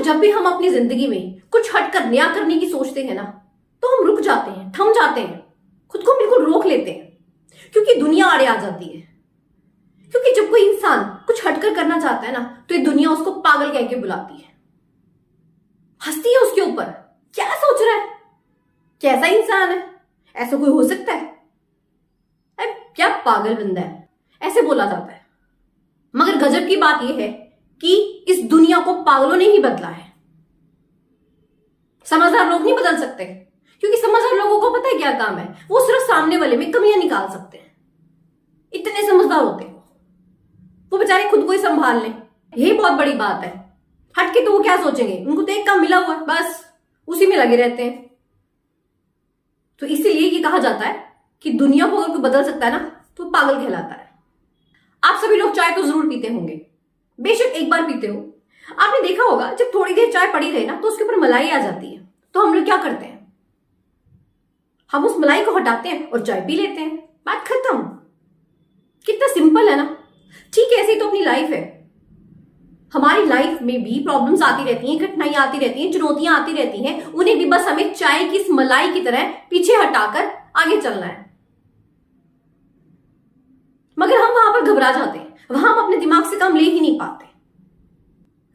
जब भी हम अपनी जिंदगी में कुछ हटकर नया करने की सोचते हैं ना, तो हम रुक जाते हैं, थम जाते हैं, खुद को बिल्कुल रोक लेते हैं, क्योंकि दुनिया आड़े आ जाती है। क्योंकि जब कोई इंसान कुछ हटकर करना चाहता है ना, तो ये दुनिया उसको पागल कह के बुलाती है, हंसती है उसके ऊपर। क्या सोच रहा है, कैसा इंसान है, ऐसा कोई हो सकता है, अरे क्या पागल बंदा है, ऐसे बोला जाता है। मगर गजब की बात यह है कि इस दुनिया को पागलों ने ही बदला है, समझदार लोग नहीं बदल सकते। क्योंकि समझदार लोगों को पता है क्या काम है, वो सिर्फ सामने वाले में कमियां निकाल सकते हैं। इतने समझदार होते हैं वो बेचारे, खुद को ही संभाल लें, यही बहुत बड़ी बात है। हटके तो वो क्या सोचेंगे, उनको तो एक काम मिला हुआ है, बस उसी में लगे रहते हैं। तो इसीलिए ये कहा जाता है कि दुनिया को अगर कोई बदल सकता है ना, तो पागल कहलाता है। आप सभी लोग चाय तो जरूर पीते होंगे, बेशक एक बार पीते हो। आपने देखा होगा जब थोड़ी देर चाय पड़ी रहे ना, तो उसके ऊपर मलाई आ जाती है, तो हम लोग क्या करते हैं, हम उस मलाई को हटाते हैं और चाय पी लेते हैं, बात खत्म। कितना सिंपल है ना। ठीक है, ऐसे ही तो अपनी लाइफ है। हमारी लाइफ में भी प्रॉब्लम्स आती रहती हैं, कठिनाइयां आती रहती हैं, चुनौतियां आती रहती हैं। उन्हें भी बस हमें चाय की इस मलाई की तरह पीछे हटाकर आगे चलना है। मगर हम वहां पर घबरा जाते हैं, वहां हम अपने दिमाग से काम ले ही नहीं पाते।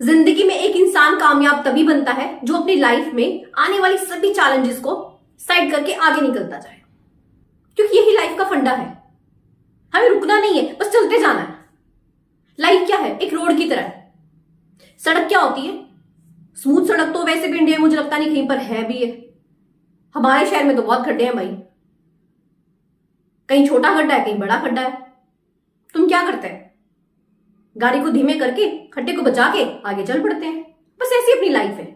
जिंदगी में एक इंसान कामयाब तभी बनता है जो अपनी लाइफ में आने वाली सभी चैलेंजेस को साइड करके आगे निकलता जाए, क्योंकि यही लाइफ का फंडा है। हमें रुकना नहीं है, बस चलते जाना है। लाइफ क्या है, एक रोड की तरह। सड़क क्या होती है, स्मूथ सड़क तो वैसे भी इंडिया में मुझे लगता नहीं कहीं पर है भी है। हमारे शहर में तो बहुत खड्डे हैं भाई, कहीं छोटा खड्डा है, कहीं बड़ा खड्डा है। तुम क्या करते हैं, गाड़ी को धीमे करके खड्डे को बचा के आगे चल पड़ते हैं। बस ऐसी अपनी लाइफ है।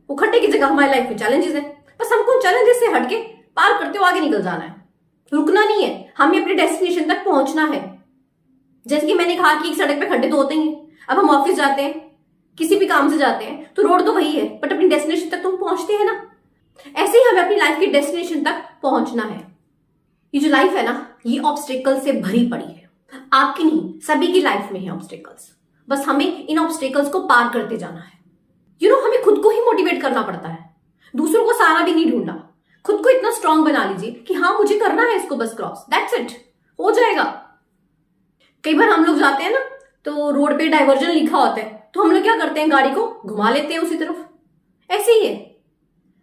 वो खड्डे की जगह हमारी लाइफ में चैलेंजेस है, बस हमको उन चैलेंजेस से हटके पार करते हुए आगे निकल जाना है। रुकना नहीं है, हमें अपने डेस्टिनेशन तक पहुंचना है। जैसे कि मैंने कहा कि एक सड़क पे खड्डे तो होते ही हैं। अब हम ऑफिस जाते हैं, किसी भी काम से जाते हैं, तो रोड तो वही है, बट अपनी डेस्टिनेशन तक तो हम पहुंचते हैं ना। ऐसे ही हमें अपनी लाइफ की डेस्टिनेशन तक पहुंचना है। ये जो लाइफ है ना, ये ऑब्स्टेकल से भरी पड़ी है। आपकी नहीं, सभी की लाइफ में है ऑब्स्टेकल्स। बस हमें इन ऑब्स्टेकल्स को पार करते जाना है। हमें खुद को ही मोटिवेट करना पड़ता है, दूसरों को सहारा भी नहीं ढूंढना। खुद को इतना स्ट्रांग बना लीजिए कि हाँ, मुझे करना है इसको, बस क्रॉस, दैट्स इट, हो जाएगा। कई बार हम लोग जाते हैं ना, तो रोड पे डाइवर्जन लिखा होता है, तो हम लोग क्या करते हैं, गाड़ी को घुमा लेते हैं उसी तरफ। ऐसे ही है,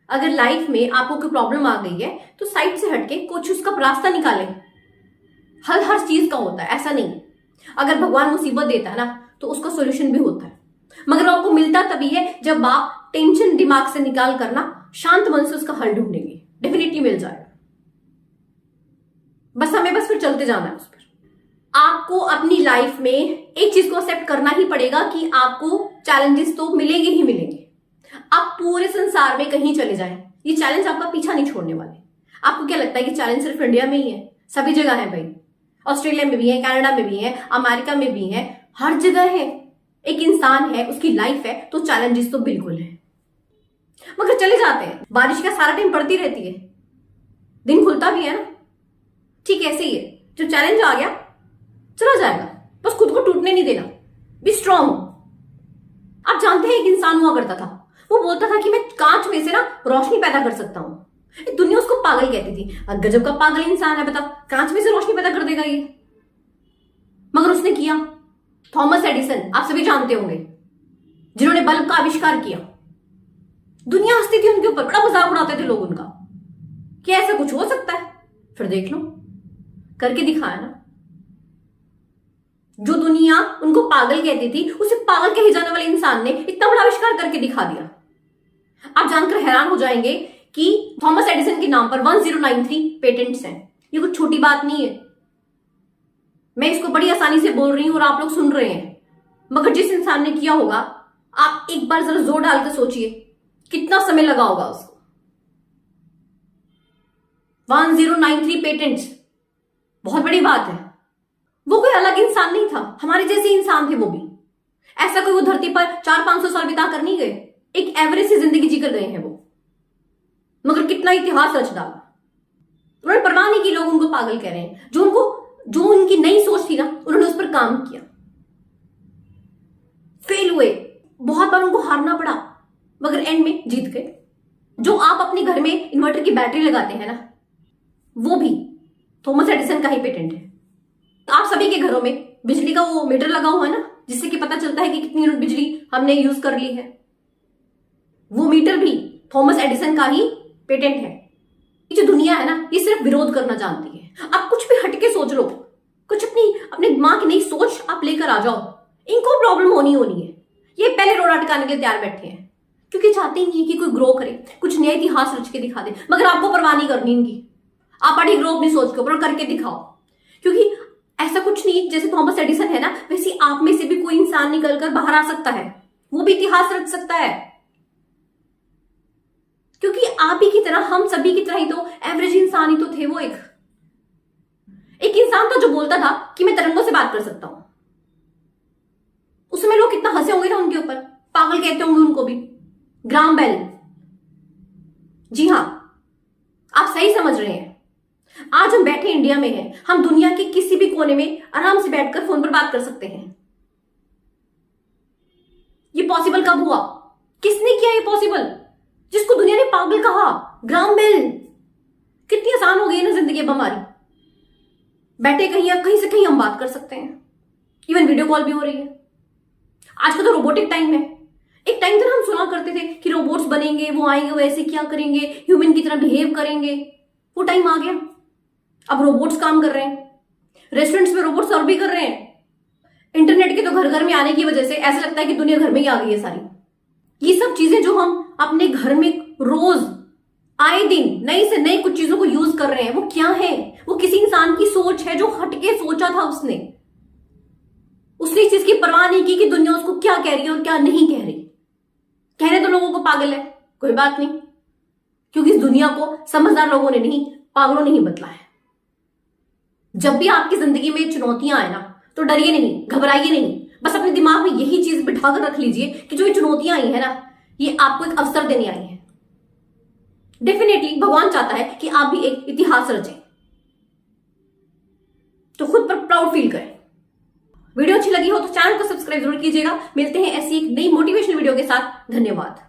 अगर लाइफ में आपको कोई प्रॉब्लम आ गई है, तो साइड से हटके कुछ उसका रास्ता निकालें। हल हर चीज का होता है, ऐसा नहीं। अगर भगवान मुसीबत देता है ना, तो उसका सोल्यूशन भी होता है, मगर आपको मिलता तभी है जब आप टेंशन दिमाग से निकाल कर ना शांत मन से उसका हल ढूंढेंगे। डेफिनेटली मिल जाएगा, बस हमें फिर चलते जाना है उस पर। आपको अपनी लाइफ में एक चीज को एक्सेप्ट करना ही पड़ेगा कि आपको चैलेंजेस तो मिलेंगे ही मिलेंगे। आप पूरे संसार में कहीं चले जाएं, ये चैलेंज आपका पीछा नहीं छोड़ने वाले। आपको क्या लगता है कि चैलेंज सिर्फ इंडिया में ही है? सभी जगह है भाई, ऑस्ट्रेलिया में भी है, कनाडा में भी है, अमेरिका में भी है, हर जगह है। एक इंसान है, उसकी लाइफ है, तो चैलेंजेस तो बिल्कुल है। मगर चले जाते हैं, बारिश का सारा टाइम पड़ती रहती है, दिन खुलता भी है ना। ठीक ऐसे ही है, जो चैलेंज आ गया चला जाएगा, बस खुद को टूटने नहीं देना, बी स्ट्रांग। आप जानते हैं, एक इंसान हुआ करता था, वो बोलता था कि मैं कांच में से ना रोशनी पैदा कर सकता हूं। दुनिया उसको पागल कहती थी, गजब का पागल इंसान है, बता कांच में से रोशनी पैदा कर देगा ये। मगर उसने किया। थॉमस एडिसन आप सभी जानते होंगे, जिन्होंने बल्ब का आविष्कार किया। दुनिया हंसती थी उनके ऊपर, बड़ा मजाक उड़ाते थे लोग उनका, कि ऐसा कुछ हो सकता है। फिर देख लो, करके दिखाया ना। जो दुनिया उनको पागल कहती थी, उसे पागल कहे जाने वाले इंसान ने इतना बड़ा आविष्कार करके दिखा दिया। आप जानकर हैरान हो जाएंगे कि थॉमस एडिसन के नाम पर 1093 पेटेंट्स हैं। ये कुछ छोटी बात नहीं है। मैं इसको बड़ी आसानी से बोल रही हूं और आप लोग सुन रहे हैं, मगर जिस इंसान ने किया होगा, आप एक बार जरा जोर डालकर सोचिए कितना समय लगा होगा उसको। 1093 पेटेंट्स बहुत बड़ी बात है। वो कोई अलग इंसान नहीं था, हमारे जैसे इंसान थे वो भी। ऐसा कोई वो धरती पर 400-500 साल बिता कर नहीं गए, एक एवरेज सी जिंदगी जीकर गए हैं वो, मगर कितना इतिहास रच डाला। उन्होंने परवाह नहीं की लोग उनको पागल कह रहे हैं। जो उनकी नई सोच थी ना, उन्होंने उस पर काम किया, फेल हुए, बहुत बार उनको हारना पड़ा, मगर एंड में जीत गए। जो आप अपने घर में इन्वर्टर की बैटरी लगाते हैं ना, वो भी थॉमस एडिसन का ही पेटेंट है। आप सभी के घरों में बिजली का वो मीटर लगा हुआ है ना, जिससे कि पता चलता है कि कितनी यूनिट बिजली हमने यूज कर ली है। वो मीटर भी थॉमस एडिसन का ही पेटेंट है। ये जो दुनिया है ना, ये सिर्फ विरोध करना जानती है। आप कुछ भी हटके सोच लो, कुछ अपने दिमाग की नई सोच आप लेकर आ जाओ, इनको प्रॉब्लम होनी है। ये पहले रोड़ा अटकाने के लिए तैयार बैठे हैं, क्योंकि चाहते ही नहीं है कि कोई ग्रो करे, कुछ नया इतिहास रच के दिखा दे। मगर आपको परवाह नहीं करनी इनकी। आप आगे ग्रो अपनी सोच के ऊपर करके दिखाओ, क्योंकि ऐसा कुछ नहीं, जैसे थॉमस एडिसन है ना, वैसे आप में से भी कोई इंसान निकलकर बाहर आ सकता है, वो भी इतिहास रच सकता है। क्योंकि आप ही की तरह, हम सभी की तरह ही तो एवरेज इंसान ही तो थे। वो एक इंसान था जो बोलता था कि मैं तरंगों से बात कर सकता हूं। उसमें लोग कितना हंसे होंगे ना उनके ऊपर, पागल कहते होंगे उनको भी। ग्राहम बेल, जी हां, आप सही समझ रहे हैं। आज हम बैठे इंडिया में हैं, हम दुनिया के किसी भी कोने में आराम से बैठकर फोन पर बात कर सकते हैं। ये पॉसिबल कब हुआ? किसने किया ये पॉसिबल? जिसको दुनिया ने पागल कहा, ग्राहम बेल। कितनी आसान हो गई है ना जिंदगी अब हमारी। बैठे कहीं, अब कहीं से कहीं हम बात कर सकते हैं, इवन वीडियो कॉल भी हो रही है। आज का तो रोबोटिक टाइम है। एक टाइम था हम सुना करते थे कि रोबोट्स बनेंगे, वो आएंगे, वो ऐसे क्या करेंगे, ह्यूमन की तरह बिहेव करेंगे। वो टाइम आ गया। अब रोबोट्स काम कर रहे हैं, रेस्टोरेंट्स में रोबोट सर्व भी कर रहे हैं। इंटरनेट के तो घर घर में आने की वजह से ऐसा लगता है कि दुनिया घर में ही आ गई है सारी। ये सब चीजें जो हम अपने घर में रोज आए दिन नई से नई कुछ चीजों को यूज कर रहे हैं, वो क्या है? वो किसी इंसान की सोच है जो हटके सोचा था उसने इस चीज की परवाह नहीं की कि दुनिया उसको क्या कह रही है और क्या नहीं कह रही। कहने तो लोगों को पागल है, कोई बात नहीं, क्योंकि इस दुनिया को समझदार लोगों ने नहीं, पागलों ने ही बदला है। जब भी आपकी जिंदगी में चुनौतियां आए ना, तो डरिए नहीं, घबराइए नहीं। बस अपने दिमाग में यही चीज बिठाकर रख लीजिए कि जो ये चुनौतियां आई है ना, ये आपको एक अवसर देने आई है। डेफिनेटली भगवान चाहता है कि आप भी एक इतिहास रचें, तो खुद पर प्राउड फील करें। वीडियो अच्छी लगी हो तो चैनल को सब्सक्राइब जरूर कीजिएगा। मिलते हैं ऐसी एक नई मोटिवेशनल वीडियो के साथ। धन्यवाद।